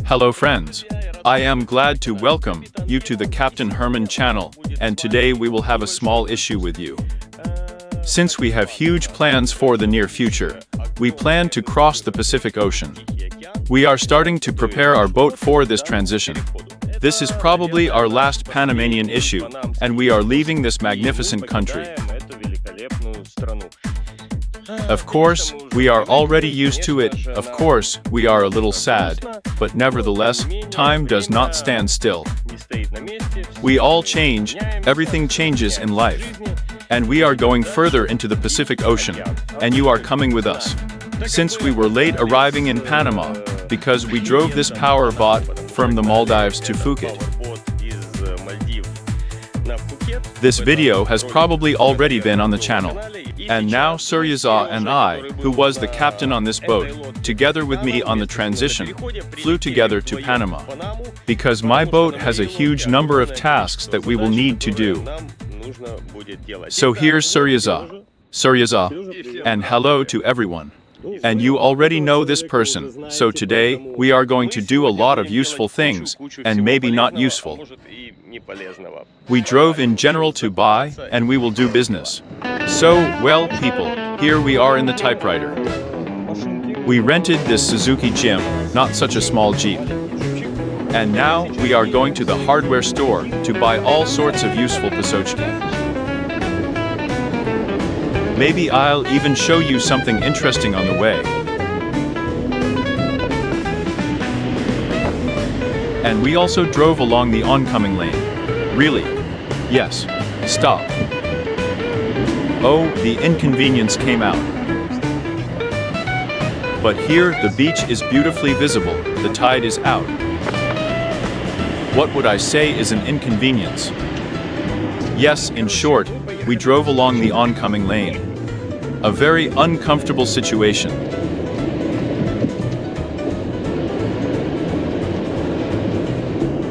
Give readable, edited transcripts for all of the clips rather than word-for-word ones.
Hello friends. I am glad to welcome you to the Captain Herman channel, and today we will have a small issue with you. Since we have huge plans for the near future, we plan to cross the Pacific Ocean. We are starting to prepare our boat for this transition. This is probably our last Panamanian issue, and we are leaving this magnificent country. Of course, we are already used to it. Of course, we are a little sad, but nevertheless, time does not stand still. We all change, everything changes in life. And we are going further into the Pacific Ocean, and you are coming with us. Since we were late arriving in Panama, because we drove this power boat from the Maldives to Phuket. This video has probably already been on the channel. And now Sergiy and I, who was the captain on this boat, together with me on the transition, flew together to Panama. Because my boat has a huge number of tasks that we will need to do. So here's Sergiy. Sergiy. And hello to everyone. And you already know this person, so today we are going to do a lot of useful things, and maybe not useful. We drove in general to buy, and we will do business. So, well, people, here we are in the typewriter. We rented this Suzuki Jim, not such a small Jeep. And now we are going to the hardware store to buy all sorts of useful pasochki. Maybe I'll even show you something interesting on the way. And we also drove along the oncoming lane. Really? Yes. Stop. Oh, the inconvenience came out. But here, the beach is beautifully visible, the tide is out. What would I say is an inconvenience? Yes, in short, we drove along the oncoming lane. A very uncomfortable situation.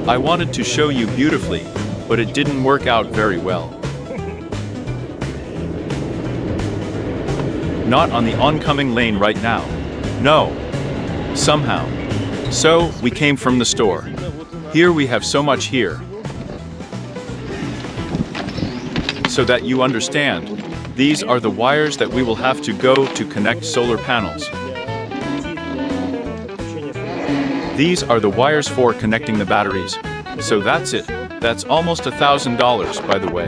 I wanted to show you beautifully, but it didn't work out very well. Not on the oncoming lane right now. No. Somehow. So, we came from the store. Here we have so much here. So that you understand, these are the wires that we will have to go to connect solar panels. These are the wires for connecting the batteries. So that's it. That's almost $1,000, by the way.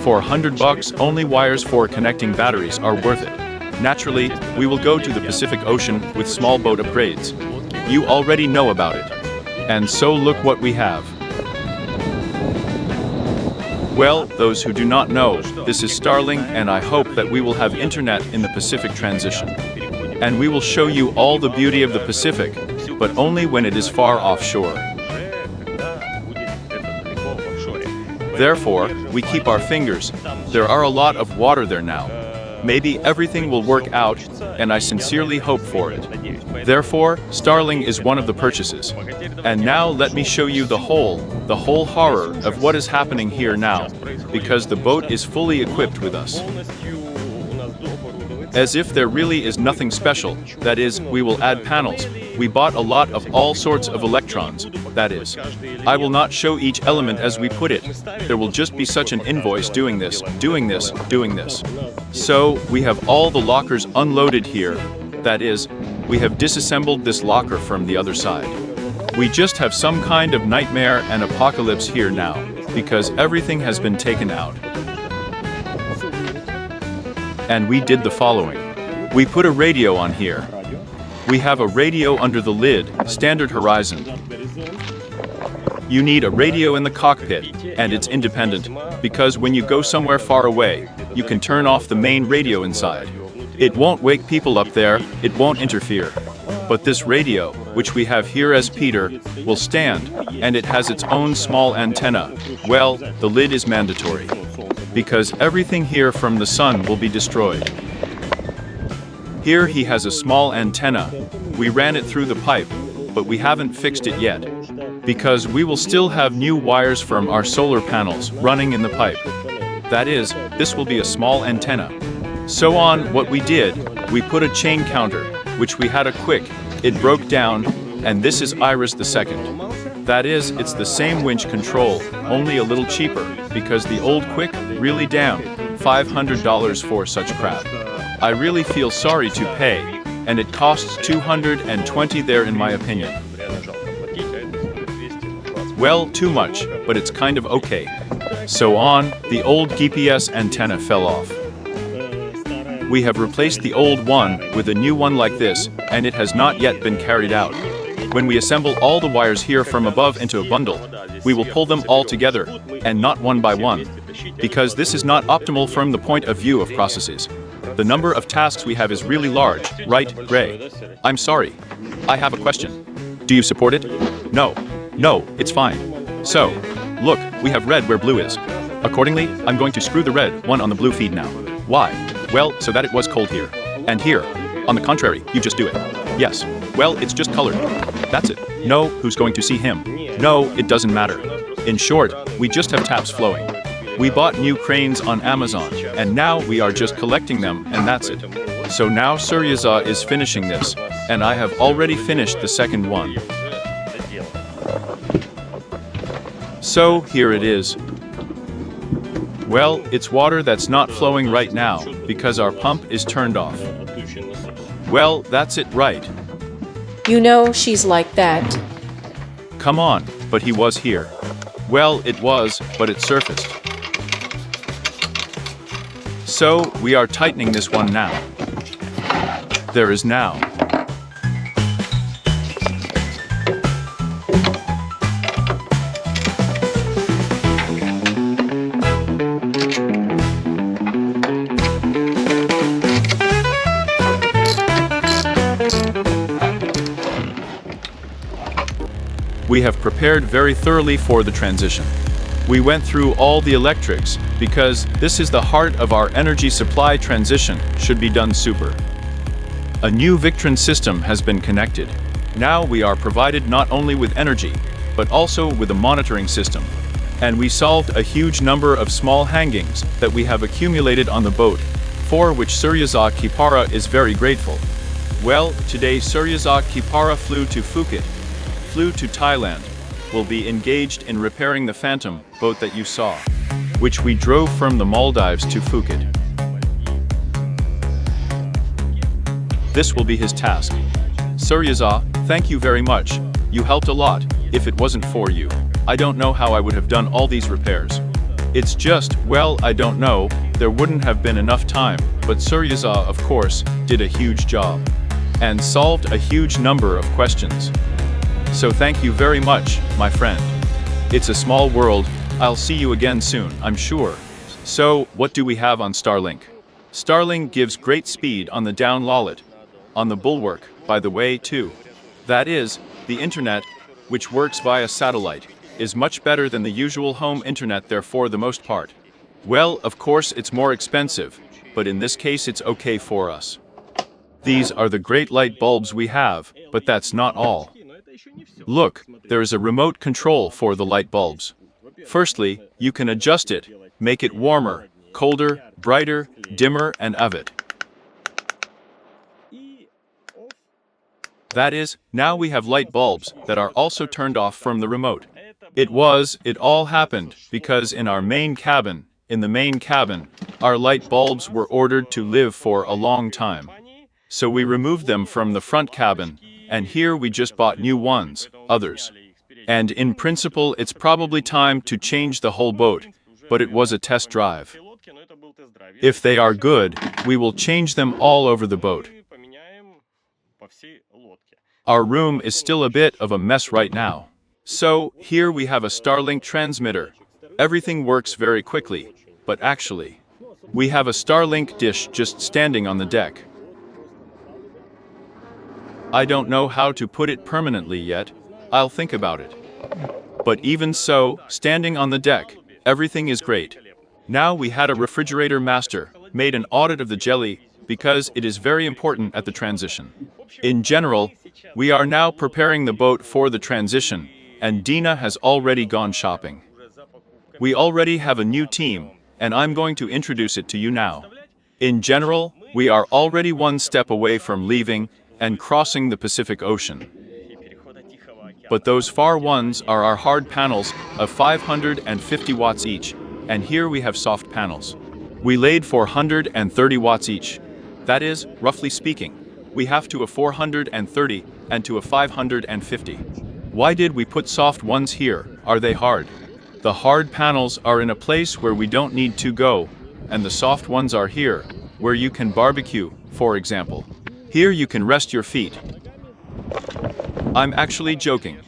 For $100, only wires for connecting batteries are worth it. Naturally, we will go to the Pacific Ocean with small boat upgrades. You already know about it. And so look what we have. Well, those who do not know, this is Starlink, and I hope that we will have internet in the Pacific transition. And we will show you all the beauty of the Pacific, but only when it is far offshore. Therefore, we keep our fingers. There are a lot of water there now. Maybe everything will work out, and I sincerely hope for it. Therefore, Starlink is one of the purchases. And now let me show you the whole horror of what is happening here now, because the boat is fully equipped with us. As if there really is nothing special, that is, we will add panels. We bought a lot of all sorts of electrons, that is. I will not show each element as we put it. There will just be such an invoice doing this, doing this, doing this. So, we have all the lockers unloaded here, that is, we have disassembled this locker from the other side. We just have some kind of nightmare and apocalypse here now, because everything has been taken out. And we did the following. We put a radio on here. We have a radio under the lid, standard horizon. You need a radio in the cockpit, and it's independent, because when you go somewhere far away, you can turn off the main radio inside. It won't wake people up there, it won't interfere. But this radio, which we have here as Peter, will stand, and it has its own small antenna. Well, the lid is mandatory. Because everything here from the sun will be destroyed. Here he has a small antenna. We ran it through the pipe, but we haven't fixed it yet. Because we will still have new wires from our solar panels running in the pipe. That is, this will be a small antenna. So on what we did, we put a chain counter, which we had a quick, it broke down, and this is Iris the second. That is, it's the same winch control, only a little cheaper, because the old quick, really down, $500 for such crap. I really feel sorry to pay, and it costs 220 there in my opinion. Well, too much, but it's kind of okay. So on, the old GPS antenna fell off. We have replaced the old one with a new one like this, and it has not yet been carried out. When we assemble all the wires here from above into a bundle, we will pull them all together, and not one by one, because this is not optimal from the point of view of processes. The number of tasks we have is really large, right, Gray? I'm sorry. I have a question. Do you support it? No. No, it's fine. So, look, we have red where blue is. Accordingly, I'm going to screw the red one on the blue feed now. Why? Well, so that it was cold here. And here. On the contrary, you just do it. Yes. Well, it's just colored. That's it. No, who's going to see him? No, it doesn't matter. In short, we just have taps flowing. We bought new cranes on Amazon, and now we are just collecting them, and that's it. So now Sergiy is finishing this, and I have already finished the second one. So, here it is. Well, it's water that's not flowing right now, because our pump is turned off. Well, that's it, right? You know she's like that. Come on, but he was here. Well, it was, but it surfaced. So, we are tightening this one now. There is now. We have prepared very thoroughly for the transition. We went through all the electrics, because this is the heart of our energy supply transition, should be done super. A new Victron system has been connected. Now we are provided not only with energy, but also with a monitoring system. And we solved a huge number of small hangings that we have accumulated on the boat, for which Sergiy KIPARA is very grateful. Well, today Sergiy KIPARA flew to Phuket, flew to Thailand, will be engaged in repairing the Phantom boat that you saw, which we drove from the Maldives to Phuket. This will be his task. Sergiy, thank you very much. You helped a lot. If it wasn't for you, I don't know how I would have done all these repairs. It's just, well, I don't know, there wouldn't have been enough time, but Sergiy, of course, did a huge job and solved a huge number of questions. So thank you very much, my friend. It's a small world. I'll see you again soon, I'm sure. So, what do we have on Starlink? Starlink gives great speed on the down lollet. On the bulwark, by the way, too. That is, the internet, which works via satellite, is much better than the usual home internet there for the most part. Well, of course it's more expensive, but in this case it's okay for us. These are the great light bulbs we have, but that's not all. Look, there is a remote control for the light bulbs. Firstly, you can adjust it, make it warmer, colder, brighter, dimmer, and of it. That is, now we have light bulbs that are also turned off from the remote. It all happened because in our main cabin, our light bulbs were ordered to live for a long time. So we removed them from the front cabin, and here we just bought new ones, others. And in principle it's probably time to change the whole boat, but it was a test drive. If they are good, we will change them all over the boat. Our room is still a bit of a mess right now. So, here we have a Starlink transmitter. Everything works very quickly, but actually, we have a Starlink dish just standing on the deck. I don't know how to put it permanently yet. I'll think about it. But even so, standing on the deck, everything is great. Now we had a refrigerator master, made an audit of the jelly, because it is very important at the transition. In general, we are now preparing the boat for the transition, and Dina has already gone shopping. We already have a new team, and I'm going to introduce it to you now. In general, we are already one step away from leaving, and crossing the Pacific Ocean. But those far ones are our hard panels of 550 watts each, and here we have soft panels. We laid 430 watts each. That is, roughly speaking, we have to a 430 and to a 550. Why did we put soft ones here? Are they hard? The hard panels are in a place where we don't need to go, and the soft ones are here, where you can barbecue, for example. Here you can rest your feet. I'm actually joking.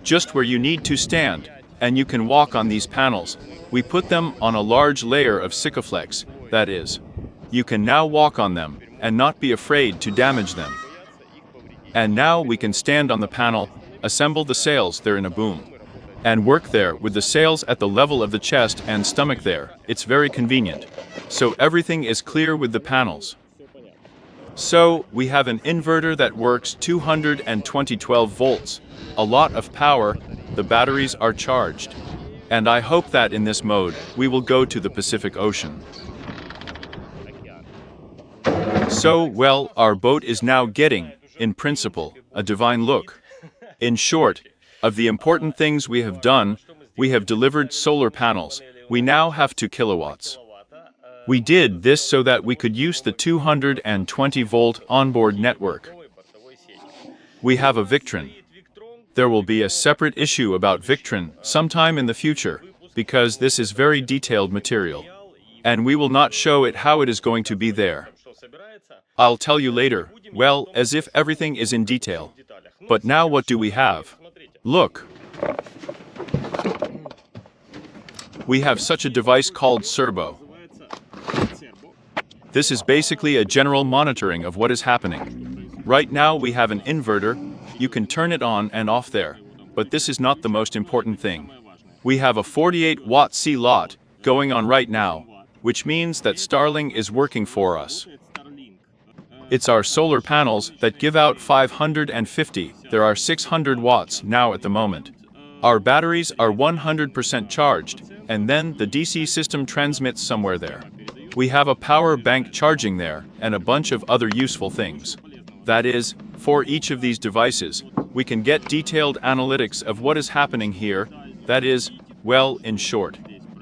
Just where you need to stand, and you can walk on these panels. We put them on a large layer of Sikaflex, that is. You can now walk on them, and not be afraid to damage them. And now we can stand on the panel, assemble the sails there in a boom, and work there with the sails at the level of the chest and stomach there. It's very convenient. So everything is clear with the panels. So, we have an inverter that works 212 volts, a lot of power, the batteries are charged. And I hope that in this mode, we will go to the Pacific Ocean. So, well, our boat is now getting, in principle, a divine look. In short, of the important things we have done, we have delivered solar panels, we now have 2 kilowatts. We did this so that we could use the 220-volt onboard network. We have a Victron. There will be a separate issue about Victron sometime in the future, because this is very detailed material. And we will not show it how it is going to be there. I'll tell you later, well, as if everything is in detail. But now what do we have? Look. We have such a device called Serbo. This is basically a general monitoring of what is happening. Right now we have an inverter, you can turn it on and off there, but this is not the most important thing. We have a 48-watt C-lot going on right now, which means that Starlink is working for us. It's our solar panels that give out 550, there are 600 watts now at the moment. Our batteries are 100% charged, and then the DC system transmits somewhere there. We have a power bank charging there, and a bunch of other useful things. That is, for each of these devices, we can get detailed analytics of what is happening here, that is, well, in short.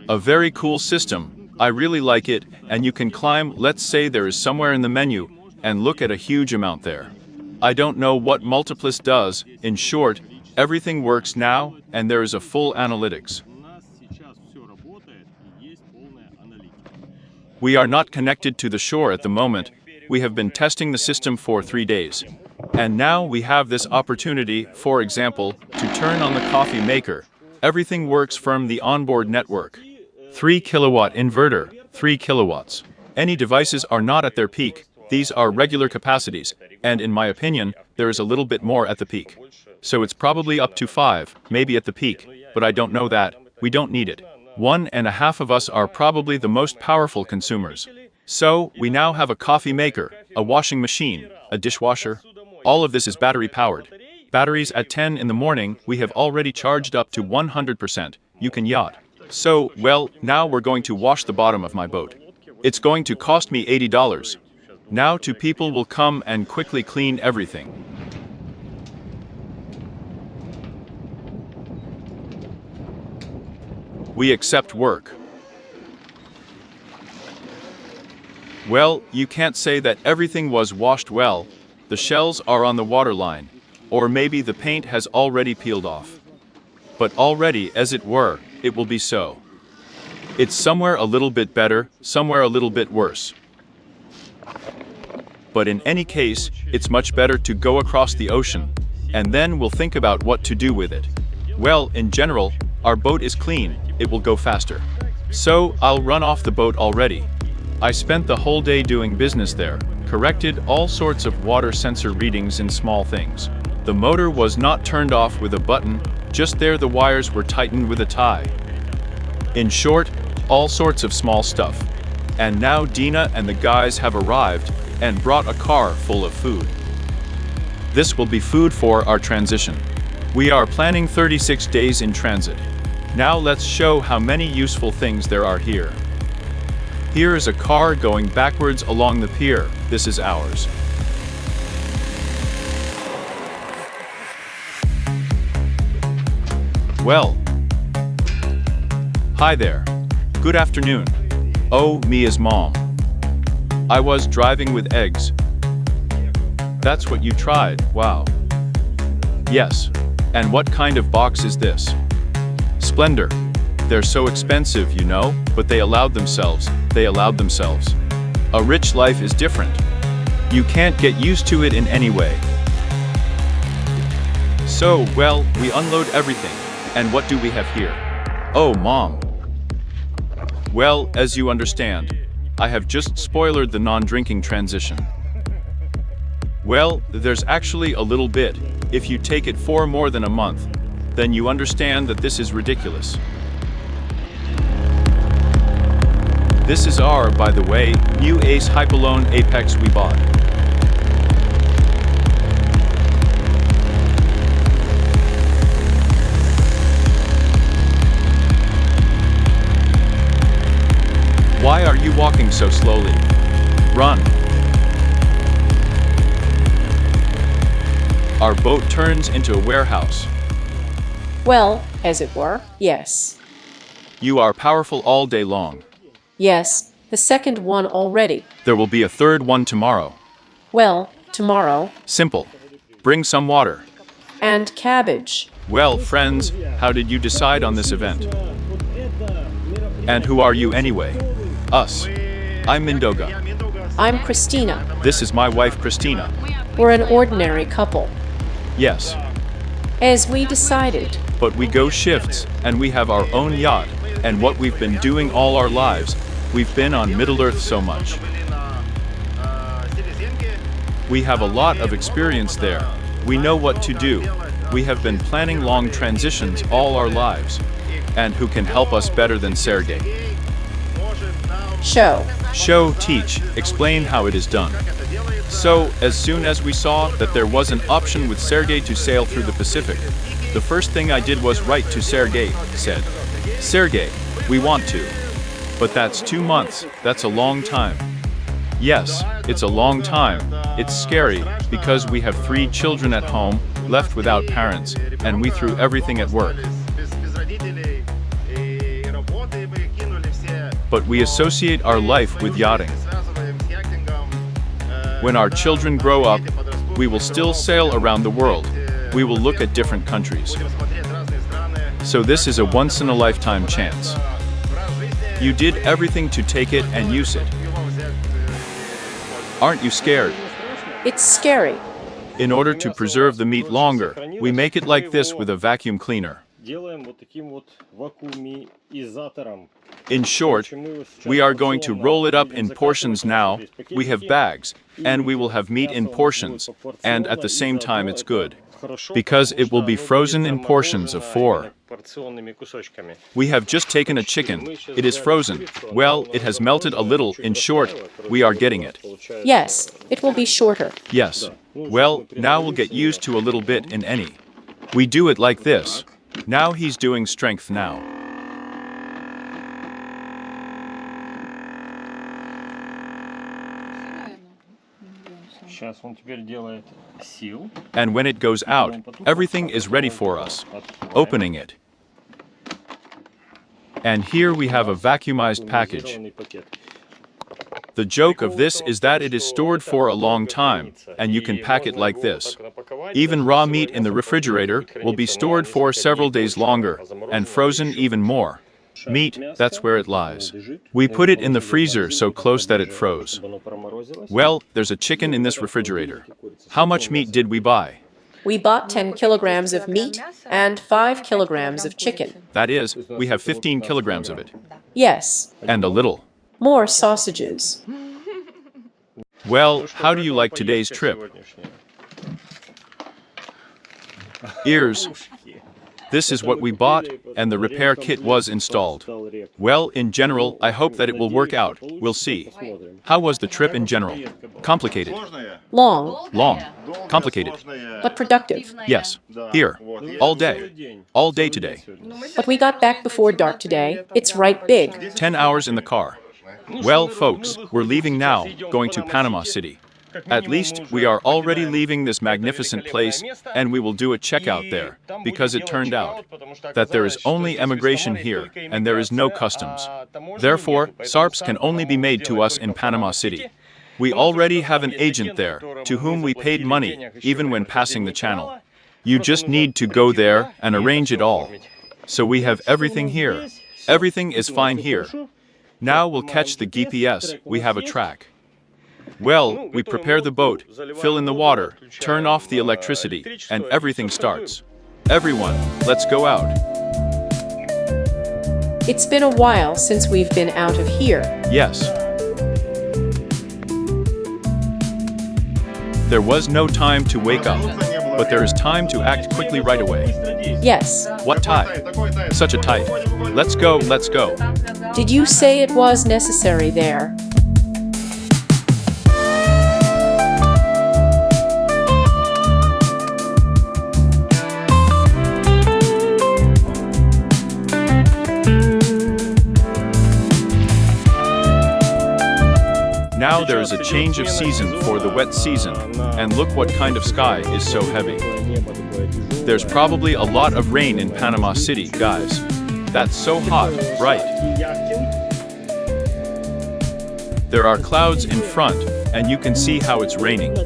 A very cool system, I really like it, and you can climb, let's say there is somewhere in the menu, and look at a huge amount there. I don't know what Multiplis does, in short, everything works now, and there is a full analytics. We are not connected to the shore at the moment, we have been testing the system for 3 days. And now we have this opportunity, for example, to turn on the coffee maker. Everything works from the onboard network. 3 kilowatt inverter, 3 kilowatts. Any devices are not at their peak, these are regular capacities, and in my opinion, there is a little bit more at the peak. So it's probably up to 5, maybe at the peak, but I don't know that, we don't need it. 1.5 of us are probably the most powerful consumers. So, we now have a coffee maker, a washing machine, a dishwasher. All of this is battery powered. Batteries at 10 in the morning, we have already charged up to 100%. You can yacht. So, well, now we're going to wash the bottom of my boat. It's going to cost me $80. Now 2 people will come and quickly clean everything. We accept work. Well, you can't say that everything was washed well. The shells are on the waterline, or maybe the paint has already peeled off. But already, as it were, it will be so. It's somewhere a little bit better, somewhere a little bit worse. But in any case, it's much better to go across the ocean, and then we'll think about what to do with it. Well, in general, our boat is clean, it will go faster. So, I'll run off the boat already. I spent the whole day doing business there, corrected all sorts of water sensor readings in small things. The motor was not turned off with a button, just there the wires were tightened with a tie. In short, all sorts of small stuff. And now Dina and the guys have arrived, and brought a car full of food. This will be food for our transition. We are planning 36 days in transit. Now let's show how many useful things there are here. Here is a car going backwards along the pier, this is ours. Well. Hi there. Good afternoon. Oh, me as mom. I was driving with eggs. That's what you tried, wow. Yes. And what kind of box is this? Splendor. They're so expensive, you know, but they allowed themselves. A rich life is different. You can't get used to it in any way. So, well, we unload everything. And what do we have here? Oh, Mom. Well, as you understand, I have just spoiled the non-drinking transition. Well, there's actually a little bit. If you take it for more than a month, then you understand that this is ridiculous. This is our, by the way, new Ace Hypalone Apex we bought. Why are you walking so slowly? Run. Our boat turns into a warehouse. Well, as it were, yes. You are powerful all day long. Yes, the second one already. There will be a third one tomorrow. Well, tomorrow. Simple. Bring some water. And cabbage. Well, friends, how did you decide on this event? And who are you anyway? Us. I'm Mindoga. I'm Krystina. This is my wife, Krystina. We're an ordinary couple. Yes. As we decided. But we go shifts, and we have our own yacht, and what we've been doing all our lives, we've been on Middle Earth so much. We have a lot of experience there. We know what to do. We have been planning long transitions all our lives. And who can help us better than Sergiy? Show, teach, explain how it is done. So, as soon as we saw that there was an option with Sergiy to sail through the Pacific, the first thing I did was write to Sergiy, said, Sergiy, we want to. But that's 2 months, that's a long time. Yes, it's a long time. It's scary, because we have 3 children at home, left without parents, and we threw everything at work. But we associate our life with yachting. When our children grow up, we will still sail around the world. We will look at different countries. So this is a once-in-a-lifetime chance. You did everything to take it and use it. Aren't you scared? It's scary. In order to preserve the meat longer, we make it like this with a vacuum cleaner. In short, we are going to roll it up in portions now. We have bags, and we will have meat in portions, and at the same time it's good, because it will be frozen in portions of 4. We have just taken a chicken. It is frozen. Well, it has melted a little. In short, we are getting it. Yes, it will be shorter. Yes. Well, now we'll get used to a little bit in any. We do it like this. Now he's doing strength now. And when it goes out, everything is ready for us. Opening it. And here we have a vacuumized package. The joke of this is that it is stored for a long time, and you can pack it like this. Even raw meat in the refrigerator will be stored for several days longer, and frozen even more. Meat, that's where it lies. We put it in the freezer so close that it froze. Well, there's a chicken in this refrigerator. How much meat did we buy? We bought 10 kilograms of meat and 5 kilograms of chicken. That is, we have 15 kilograms of it. Yes. And a little. More sausages. Well, how do you like today's trip? Ears. This is what we bought, and the repair kit was installed. Well, in general, I hope that it will work out. We'll see. How was the trip in general? Complicated. Long. Complicated. But productive. Yes. Here. All day. All day today. But we got back before dark today. It's right big. 10 hours in the car. Well, folks, we're leaving now, going to Panama City. At least, we are already leaving this magnificent place, and we will do a checkout there, because it turned out that there is only emigration here, and there is no customs. Therefore, SARPs can only be made to us in Panama City. We already have an agent there, to whom we paid money, even when passing the channel. You just need to go there and arrange it all. So we have everything here. Everything is fine here. Now we'll catch the GPS, we have a track. Well, we prepare the boat, fill in the water, turn off the electricity, and everything starts. Everyone, let's go out. It's been a while since we've been out of here. Yes. There was no time to wake up, but there is time to act quickly right away. Yes. What tide? Such a tide. Let's go, let's go. Did you say it was necessary there? Now there is a change of season for the wet season, and look what kind of sky is so heavy. There's probably a lot of rain in Panama City, guys. That's so hot, right? There are clouds in front, and you can see how it's raining.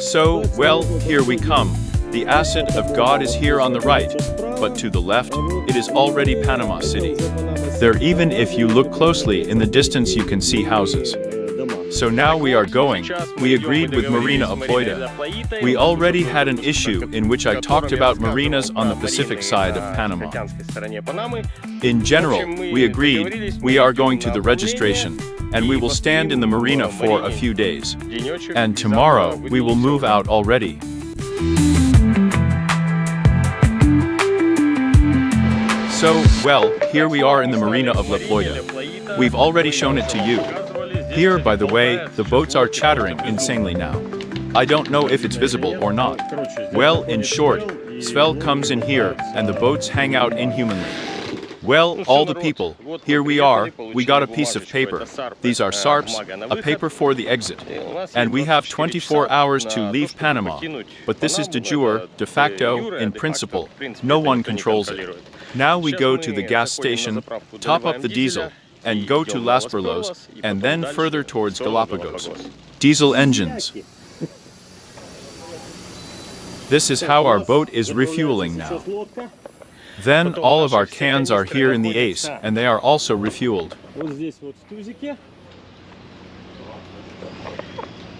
So, well, here we come. The acid of God is here on the right, but to the left, it is already Panama City. There, even if you look closely in the distance, you can see houses. So now we are going. We agreed with Marina Aploida. We already had an issue in which I talked about marinas on the Pacific side of Panama. In general, we agreed we are going to the registration, and we will stand in the marina for a few days. And tomorrow, we will move out already. So, well, here we are in the marina of La Ploya. We've already shown it to you. Here, by the way, the boats are chattering insanely now. I don't know if it's visible or not. Well, in short, Svel comes in here, and the boats hang out inhumanly. Well, all the people, here we are, we got a piece of paper. These are SARPs, a paper for the exit. And we have 24 hours to leave Panama. But this is de jure, de facto, in principle. No one controls it. Now we go to the gas station, top up the diesel, and go to Las Perlas, and then further towards Galapagos. Diesel engines. This is how our boat is refueling now. Then all of our cans are here in the Ace, and they are also refueled.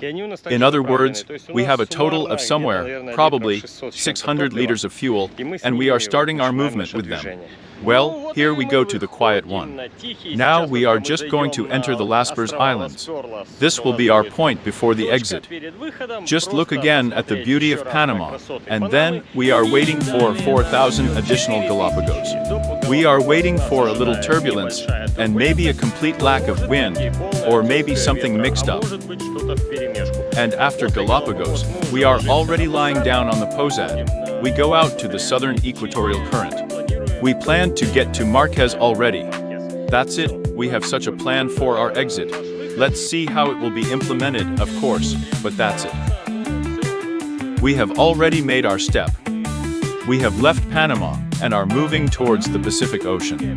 In other words, we have a total of somewhere, probably, 600 liters of fuel, and we are starting our movement with them. Well, here we go to the quiet one. Now we are just going to enter the Laspers Islands. This will be our point before the exit. Just look again at the beauty of Panama, and then we are waiting for 4,000 additional Galapagos. We are waiting for a little turbulence, and maybe a complete lack of wind, or maybe something mixed up. And after Galapagos, we are already lying down on the Posad. We go out to the southern equatorial current. We plan to get to Marquesas already. That's it, we have such a plan for our exit. Let's see how it will be implemented, of course, but that's it. We have already made our step. We have left Panama and are moving towards the Pacific Ocean.